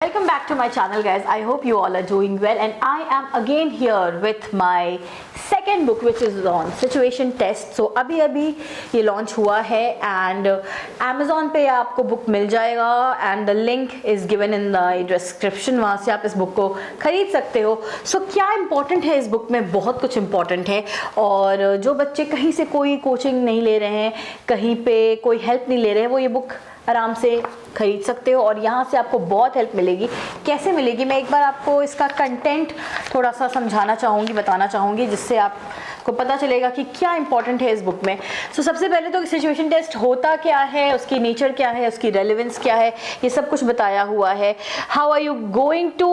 Welcome back to my channel guys. I hope you all are doing well and I am again here with my second book which is on situation test. So अभी ये launch हुआ है and Amazon पे आपको book मिल जाएगा and the link is given in the description. वहाँ से आप इस book को खरीद सकते हो. So क्या important है इस book में? बहुत कुछ important है और जो बच्चे कहीं से कोई कोचिंग नहीं ले रहे हैं, कहीं पे कोई हेल्प नहीं ले रहे हैं, वो ये बुक आराम से खरीद सकते हो और यहाँ से आपको बहुत हेल्प मिलेगी. कैसे मिलेगी मैं एक बार आपको इसका कंटेंट थोड़ा सा समझाना चाहूँगी, बताना चाहूँगी, जिससे आपको पता चलेगा कि क्या इंपॉर्टेंट है इस बुक में. सो सबसे पहले तो सिचुएशन टेस्ट होता क्या है, उसकी नेचर क्या है, उसकी रेलेवेंस क्या है, ये सब कुछ बताया हुआ है. How are you going to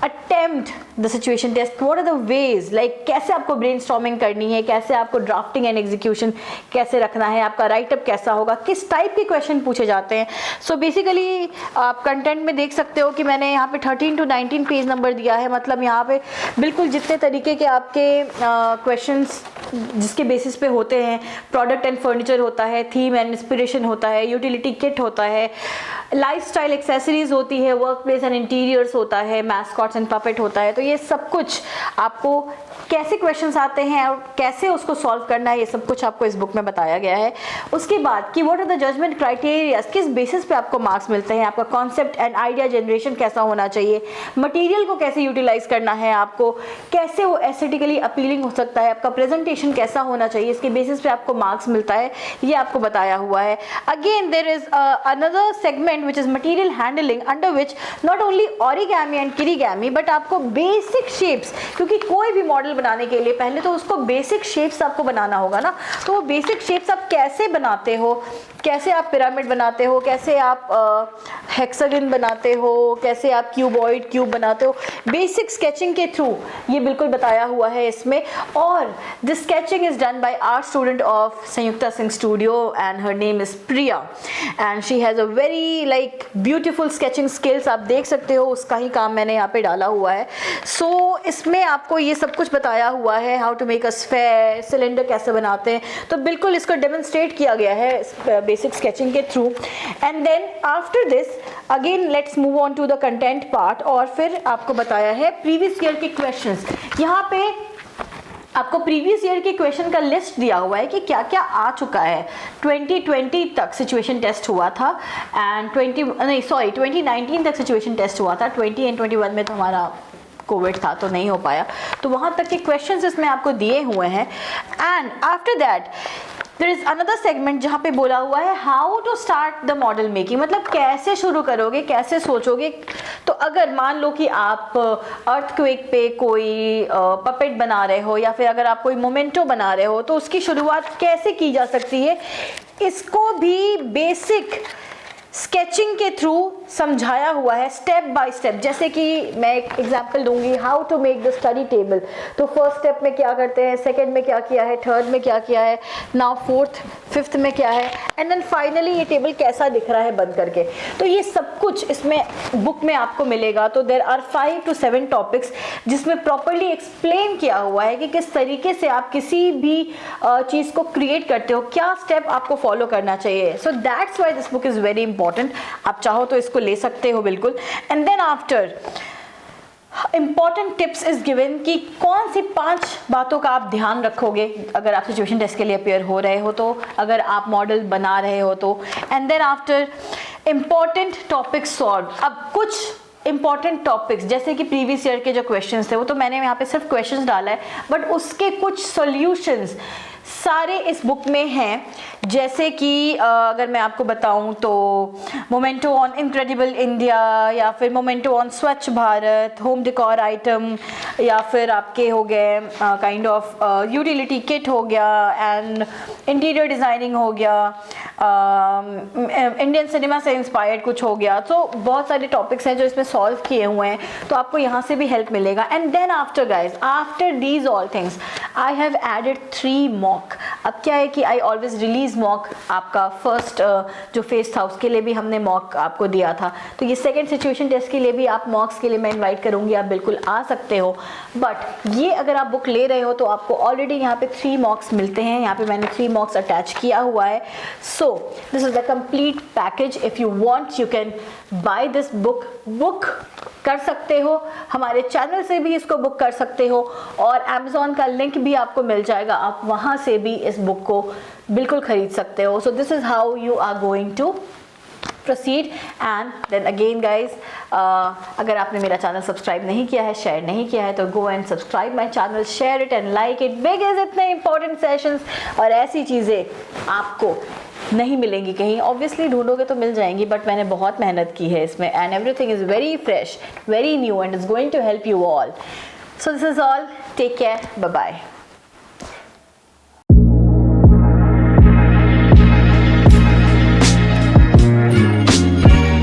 attempt the situation test, what are the ways, like कैसे आपको ब्रेनस्टॉर्मिंग करनी है, कैसे आपको ड्राफ्टिंग एंड एग्जीक्यूशन कैसे रखना है, आपका राइटअप कैसा होगा, किस टाइप के क्वेश्चन पूछे जाते हैं. सो बेसिकली आप कंटेंट में देख सकते हो कि मैंने यहाँ पे 13 to 19 पेज नंबर दिया है. मतलब यहाँ पे बिल्कुल जितने तरीके के आपके क्वेश्चंस जिसके बेसिस पे होते हैं, प्रोडक्ट एंड फर्नीचर होता है, थीम एंड इंस्पिरेशन होता है, यूटिलिटी किट होता है, लाइफस्टाइल एक्सेसरीज होती है, वर्क प्लेस एंड इंटीरियर्स होता है, मैस्कॉट्स एंड पपेट होता है. तो ये सब कुछ आपको कैसे क्वेश्चंस आते हैं और कैसे उसको सॉल्व करना है, ये सब कुछ आपको इस बुक में बताया गया है. उसके बाद कि what are the judgement criteria, किस बेसिस पे आपको मार्क्स मिलते हैं, आपका कॉन्सेप्ट एंड आइडिया जनरेशन कैसा होना चाहिए, मटेरियल को कैसे यूटिलाइज करना है, आपको कैसे वो एस्थेटिकली अपीलिंग हो सकता है, आपका प्रेजेंटेशन कैसा होना चाहिए, इसके बेसिस पे आपको मार्क्स मिलता है, ये आपको बताया हुआ है. Again there is another segment which is material handling, under which not only origami and kirigami but आपको बेसिक शेप्स, क्योंकि कोई भी मॉडल बनाने के लिए पहले तो उसको बेसिक शेप्स आपको बनाना होगा ना. तो वो बेसिक शेप्स आप कैसे बनाते हो, कैसे आप पिरामिड बनाते हो, कैसे आप हेक्सागन बनाते हो, कैसे आप क्यूबॉइड क्यूब बनाते हो, बेसिक स्केचिंग के थ्रू ये बिल्कुल बताया हुआ है इसमें. और this sketching is done by art student of Sanyukta Singh studio and her name is Priya and she has a very like beautiful sketching skills. आप देख सकते हो उसका ही काम मैंने यहाँ पे डाला हुआ है. सो इसमें आपको ये सब कुछ बताया हुआ है, how to make a sphere, cylinder कैसे बनाते हैं, तो बिल्कुल इसको डेमोन्स्ट्रेट किया गया है बेसिक स्केचिंग के थ्रू. And then after this again let's move on to the content part. और फिर आपको बताया है प्रीवियस ईयर के क्वेश्चंस. यहाँ पे आपको प्रीवियस ईयर के क्वेश्चन का लिस्ट दिया हुआ है कि क्या क्या आ चुका है. 2020 तक सिचुएशन टेस्ट हुआ था एंड 2019 तक सिचुएशन टेस्ट हुआ था. 20 एंड 21 में तो हमारा कोविड था तो नहीं हो पाया, तो वहाँ तक के क्वेश्चंस इसमें आपको दिए हुए हैं. And after that there is another segment जहाँ पे बोला हुआ है how to start the model making, मतलब कैसे शुरू करोगे, कैसे सोचोगे. तो अगर मान लो कि आप अर्थक्वेक पे कोई पपेट बना रहे हो या फिर अगर आप कोई मोमेंटो बना रहे हो तो उसकी शुरुआत कैसे की जा सकती है, इसको भी बेसिक स्केचिंग के थ्रू समझाया हुआ है स्टेप बाय स्टेप. जैसे कि मैं एक एग्जांपल दूंगी, how to make the study table. तो फर्स्ट स्टेप में क्या करते हैं, सेकंड में क्या किया है, थर्ड में क्या किया है, नाउ फोर्थ फिफ्थ में क्या है, एंड देन फाइनली ये टेबल कैसा दिख रहा है बंद करके. तो ये सब कुछ इसमें बुक में आपको मिलेगा. तो देयर आर 5 to 7 टॉपिक्स जिसमें प्रॉपरली एक्सप्लेन किया हुआ है कि किस तरीके से आप किसी भी चीज़ को क्रिएट करते हो, क्या स्टेप आपको फॉलो करना चाहिए. So that's why this book is very important. आप चाहो तो इसको ले सकते हो बिल्कुल. And then after important tips is given कि कौन सी 5 बातों का आप ध्यान रखोगे अगर आप सिचुएशन टेस्ट के लिए अपेयर हो रहे हो, तो अगर आप मॉडल बना रहे हो तो. And then after important topics solve. अब कुछ इंपॉर्टेंट टॉपिक्स जैसे कि प्रीवियस ईयर के जो क्वेश्चंस थे वो तो मैंने यहाँ पे सिर्फ क्वेश्चंस डाला है, बट उसके कुछ सॉल्यूशंस सारे इस बुक में हैं. जैसे कि अगर मैं आपको बताऊं तो मोमेंटो ऑन इनक्रेडिबल इंडिया, या फिर मोमेंटो ऑन स्वच्छ भारत, होम डेकोर आइटम, या फिर आपके हो गए काइंड ऑफ यूटिलिटी किट हो गया, एंड इंटीरियर डिज़ाइनिंग हो गया, इंडियन सिनेमा से इंस्पायर्ड कुछ हो गया. तो बहुत सारे टॉपिक्स हैं जो इसमें सॉल्व किए हुए हैं, तो आपको यहाँ से भी हेल्प मिलेगा. And then after guys, after these all things I have added 3 mock. अब क्या है कि आई ऑलवेज रिलीज मॉक, आपका फर्स्ट जो फेस था उसके लिए भी हमने मॉक आपको दिया था, तो ये सेकंड सिचुएशन टेस्ट के लिए भी आप मॉक्स के लिए मैं इनवाइट करूँगी, आप बिल्कुल आ सकते हो। बट ये अगर आप बुक ले रहे हो तो आपको ऑलरेडी यहाँ पे 3 मॉक्स मिलते हैं, यहाँ पे मैंने 3 मॉक्स अटैच किया हुआ है। सो this is the complete package. If you want you can by this book कर सकते हो, हमारे चैनल से भी इसको बुक कर सकते हो, और अमेज़ॉन का लिंक भी आपको मिल जाएगा, आप वहाँ से भी इस बुक को बिल्कुल ख़रीद सकते हो। So this is how you are going to proceed। and then again guys, अगर आपने मेरा चैनल सब्सक्राइब नहीं किया है, शेयर नहीं किया है, तो go and subscribe my channel, share it and like it, because इतने important sessions और ऐसी चीज़ें आपको नहीं मिलेंगी कहीं, ऑब्वियसली ढूंढोगे तो मिल जाएंगी, बट मैंने बहुत मेहनत की है इसमें, and everything is very fresh, very new and is going to help you all. So this is all, take care, bye bye।